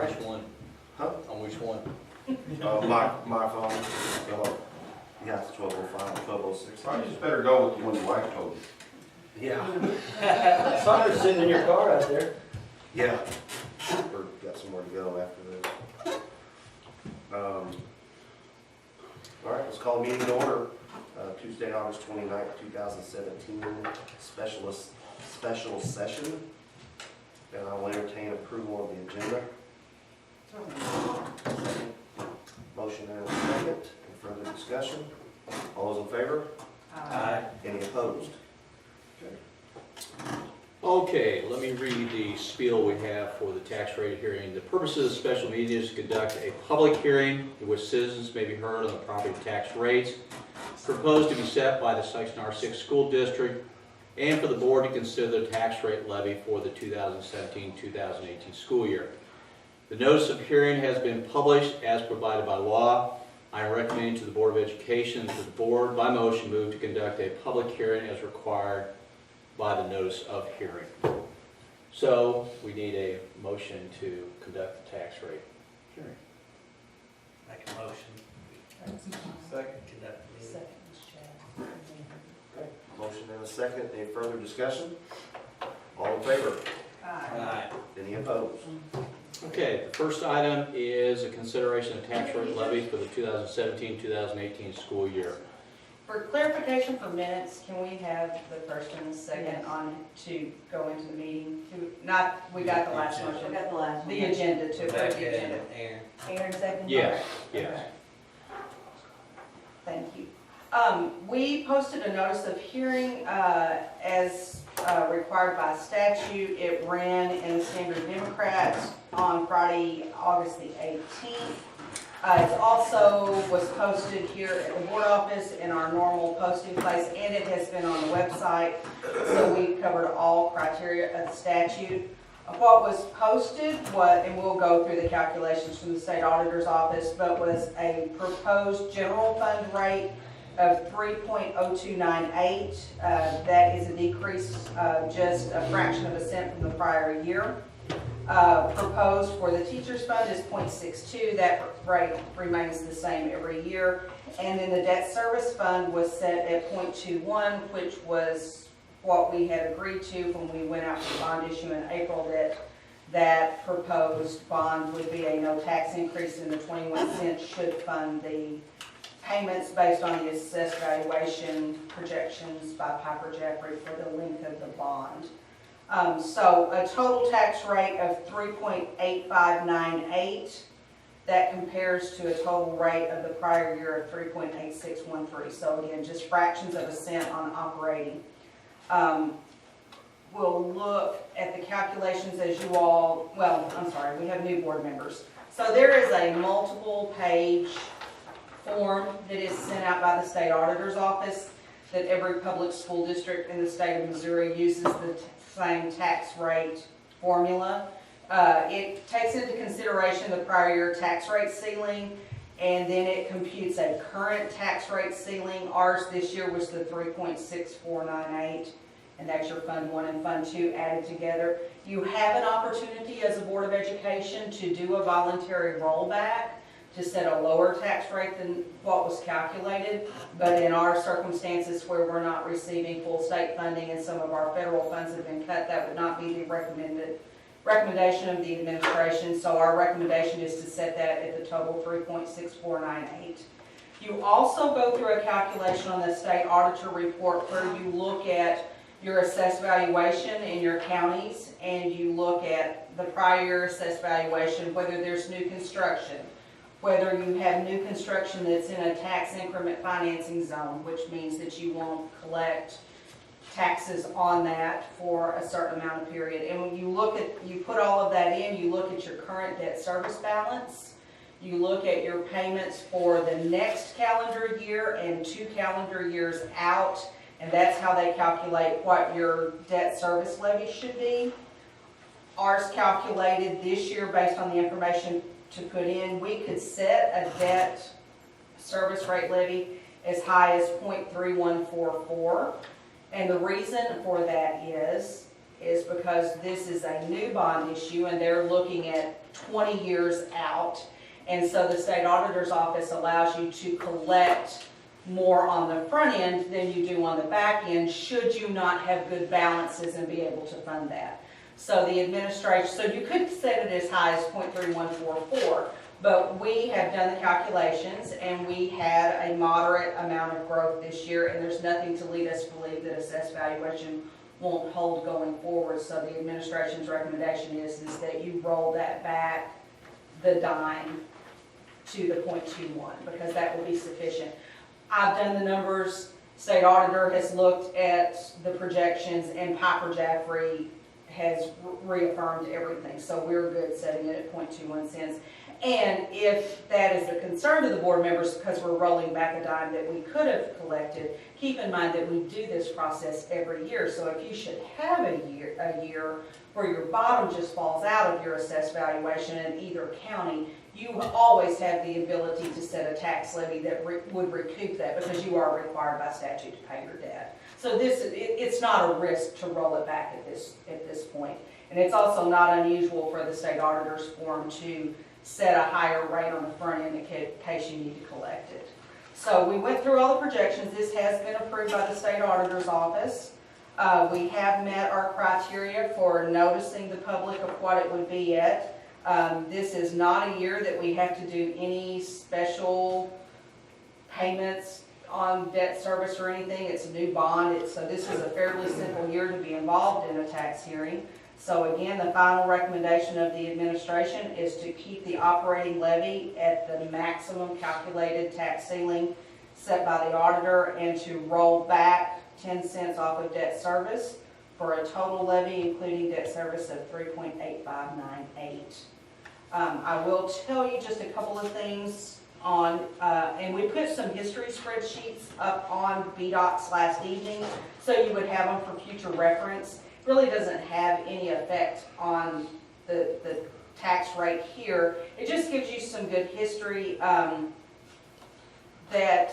which one? Huh? On which one? My phone. Yeah, it's 12:05, 12:06. Probably just better go with the one your wife told you. Yeah. Somebody's sitting in your car out there. Yeah. Or got somewhere to go after this. All right, let's call the meeting to order. Tuesday, August 29th, 2017, special session. And I will entertain approval of the agenda. Motion and a second. Any further discussion? All those in favor? Aye. Any opposed? Okay, let me read the spiel we have for the tax rate hearing. The purpose of the special meeting is to conduct a public hearing in which citizens may be heard on the property tax rates proposed to be set by the Sikeston R6 School District, and for the board to consider the tax rate levy for the 2017-2018 school year. The notice of hearing has been published as provided by law. I am recommending to the Board of Education that the board, by motion, move to conduct a public hearing as required by the notice of hearing. So we need a motion to conduct the tax rate hearing. Make a motion. Second. Okay, motion and a second. Any further discussion? All in favor? Aye. Any opposed? Okay, the first item is a consideration of tax rate levy for the 2017-2018 school year. For clarification for minutes, can we have the first and the second on to go into the meeting? We got the last motion. We got the last one. The agenda, to approve the Rebecca agenda. and Aaron. Aaron second? Yes, Okay. yes. Thank you. We posted a notice of hearing as required by statute. It ran in the Standard Democrat on Friday, August the 18th. It also was posted here at the board office in our normal posting place, and it has been on the website. So we covered all criteria of the statute. What was posted, and we'll go through the calculations from the state auditor's office, but was a proposed general fund rate of 3.0298. That is a decrease of just a fraction of a cent from the prior year. Proposed for the teacher's fund is 0.62. That rate remains the same every year. And then the debt service fund was set at 0.21, which was what we had agreed to when we went out for bond issue in April, that proposed bond would be a no tax increase, and the 21 cents should fund the payments based on the assessed valuation projections by Piper Jaffray for the length of the bond. So a total tax rate of 3.8598. That compares to a total rate of the prior year of 3.8613. So again, just fractions of a cent on operating. We'll look at the calculations as you all, we have new board members. So there is a multiple page form that is sent out by the state auditor's office that every public school district in the state of Missouri uses the same tax rate formula. It takes into consideration the prior year tax rate ceiling, and then it computes a current tax rate ceiling. Ours this year was the 3.6498, and that's your Fund 1 and Fund 2 added together. You have an opportunity as a Board of Education to do a voluntary rollback to set a lower tax rate than what was calculated, but in our circumstances where we're not receiving full state funding and some of our federal funds have been cut, that would not be the recommendation of the administration. So our recommendation is to set that at the total 3.6498. You also go through a calculation on the state auditor report where you look at your assessed valuation in your counties, and you look at the prior year assessed valuation, whether there's new construction, whether you have new construction that's in a tax increment financing zone, which means that you won't collect taxes on that for a certain amount of period. And when you look at, you put all of that in, you look at your current debt service balance, you look at your payments for the next calendar year and 2 calendar years out, and that's how they calculate what your debt service levy should be. Ours calculated this year based on the information to put in. We could set a debt service rate levy as high as 0.3144. And the reason for that is is because this is a new bond issue and they're looking at 20 years out. And so the state auditor's office allows you to collect more on the front end than you do on the back end, should you not have good balances and be able to fund that. So the administration, so you could set it as high as 0.3144, but we have done the calculations and we had a moderate amount of growth this year, and there's nothing to lead us to believe that assessed valuation won't hold going forward. So the administration's recommendation is that you roll that back the dime to the 0.21, because that will be sufficient. I've done the numbers, state auditor has looked at the projections, and Piper Jaffray has reaffirmed everything. So we're good setting it at 0.21 cents. And if that is a concern to the board members, because we're rolling back a dime that we could have collected, keep in mind that we do this process every year. So if you should have a year where your bottom just falls out of your assessed valuation in either county, you always have the ability to set a tax levy that would recoup that, because you are required by statute to pay your debt. So it's not a risk to roll it back at this point. And it's also not unusual for the state auditor's form to set a higher rate on the front end in case you need to collect it. So we went through all the projections. This has been approved by the state auditor's office. We have met our criteria for noticing the public of what it would be at. This is not a year that we have to do any special payments on debt service or anything. It's a new bond. So this is a fairly simple year to be involved in a tax hearing. So again, the final recommendation of the administration is to keep the operating levy at the maximum calculated tax ceiling set by the auditor, and to roll back 10 cents off of debt service for a total levy, including debt service, of 3.8598. I will tell you just a couple of things on, and we put some history spreadsheets up on BDOC's last evening, so you would have them for future reference. Really doesn't have any effect on the tax rate here. It just gives you some good history, that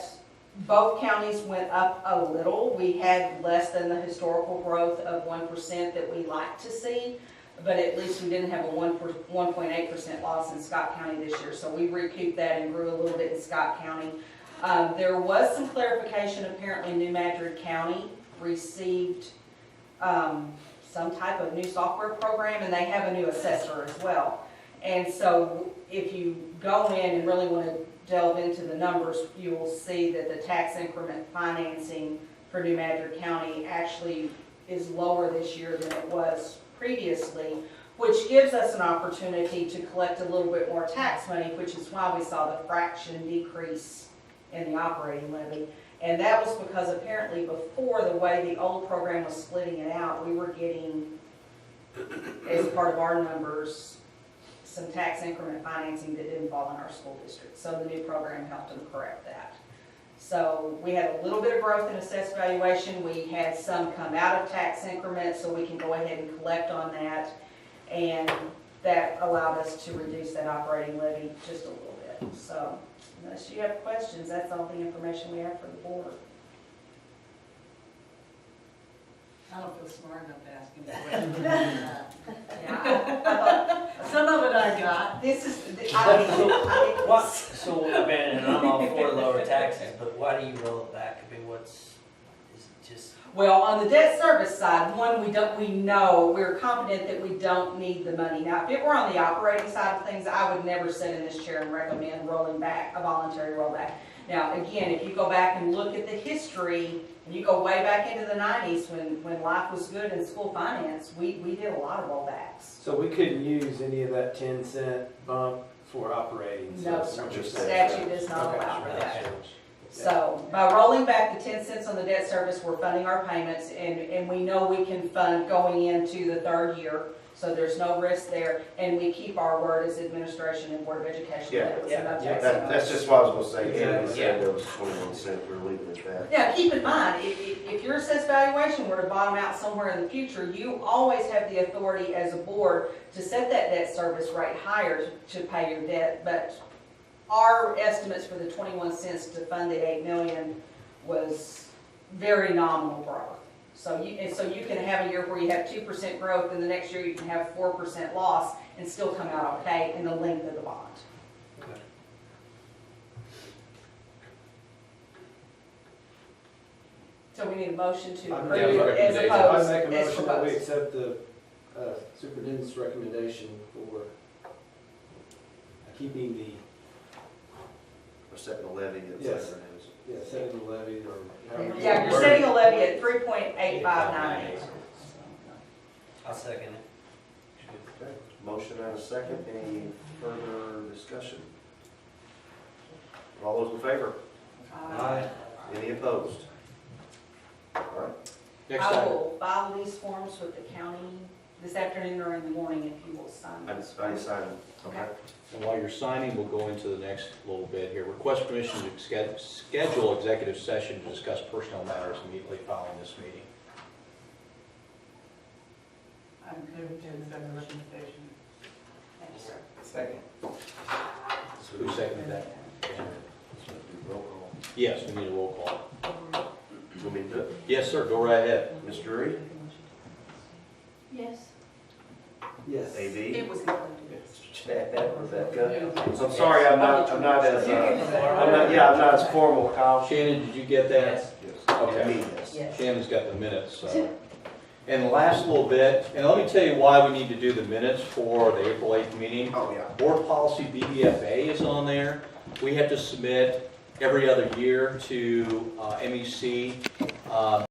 both counties went up a little. We had less than the historical growth of 1% that we like to see, but at least we didn't have a 1.8% loss in Scott County this year. So we recouped that and grew a little bit in Scott County. There was some clarification. Apparently New Madrid County received some type of new software program, and they have a new assessor as well. And so if you go in and really want to delve into the numbers, you will see that the tax increment financing for New Madrid County actually is lower this year than it was previously, which gives us an opportunity to collect a little bit more tax money, which is why we saw the fraction decrease in the operating levy. And that was because apparently before, the way the old program was splitting it out, we were getting, as part of our numbers, some tax increment financing that didn't fall in our school district. So the new program helped them correct that. So we had a little bit of growth in assessed valuation. We had some come out of tax increments, so we can go ahead and collect on that. And that allowed us to reduce that operating levy just a little bit. So unless you have questions, that's all the information we have for the board. I don't feel smart enough to ask him questions. Yeah, Some of it I got. this is, I What, so, I mean, and I'm all for lower taxes, but why do you roll it back? I mean, is it just? well, on the debt service side, one, we're confident that we don't need the money. Now, if it were on the operating side of things, I would never sit in this chair and recommend rolling back, a voluntary rollback. Now, again, if you go back and look at the history, and you go way back into the 90s when life was good in school finance, we did a lot of rollbacks. So we couldn't use any of that 10-cent bump for operating? No, that's sir. what you're The saying. statute does not Okay. allow for that. So by rolling back the 10 cents on the debt service, we're funding our payments, and we know we can fund going into the third year, so there's no risk there, and we keep our word as administration and Board of Education. Yeah. that it was a no tax That's just what I was gonna say. Yeah. Andy said there was 21 cents, we're leaving it at that. Yeah, keep in mind, if your assessed valuation were to bottom out somewhere in the future, you always have the authority as a board to set that debt service rate higher to pay your debt, but our estimates for the 21 cents to fund the 8 million was very nominal growth. So you can have a year where you have 2% growth, and the next year you can have 4% loss and still come out okay in the length of the bond. Okay. So we need a motion to I approve make a as recommendation. I opposed, make a as motion that we proposed. accept the superintendent's recommendation for keeping the, We're setting the levy at Yes. whatever it is. setting the levy or however. Yeah, you're setting a levy at 3.8598. I'll second it. Okay, motion and a second, any further discussion? All those in favor? Aye. Any opposed? All right, Next I item. will file these forms with the county this afternoon or in the morning if you will sign I them. just sign them, okay? And while you're signing, we'll go into the next little bit here. Request permission to schedule executive session to discuss personnel matters immediately following this meeting. I'm good with the recommendation. Thank you, sir. Second. Who seconded that? Roll call. Yes, we need a roll call. Want me to do it? Yes, sir, go right ahead. Mr. Reed? Yes. Yes. AD? It was included. Chad, Rebecca? I'm sorry, I'm not as, I'm not as formal, Kyle. Shannon, did you get that? Yes. Okay. Me, yes. Yes. Shannon's got the minutes, so. And the last little bit, and let me tell you why we need to do the minutes for the April 8th meeting. Oh, yeah. Board policy BBFA is on there. We have to submit every other year to MEC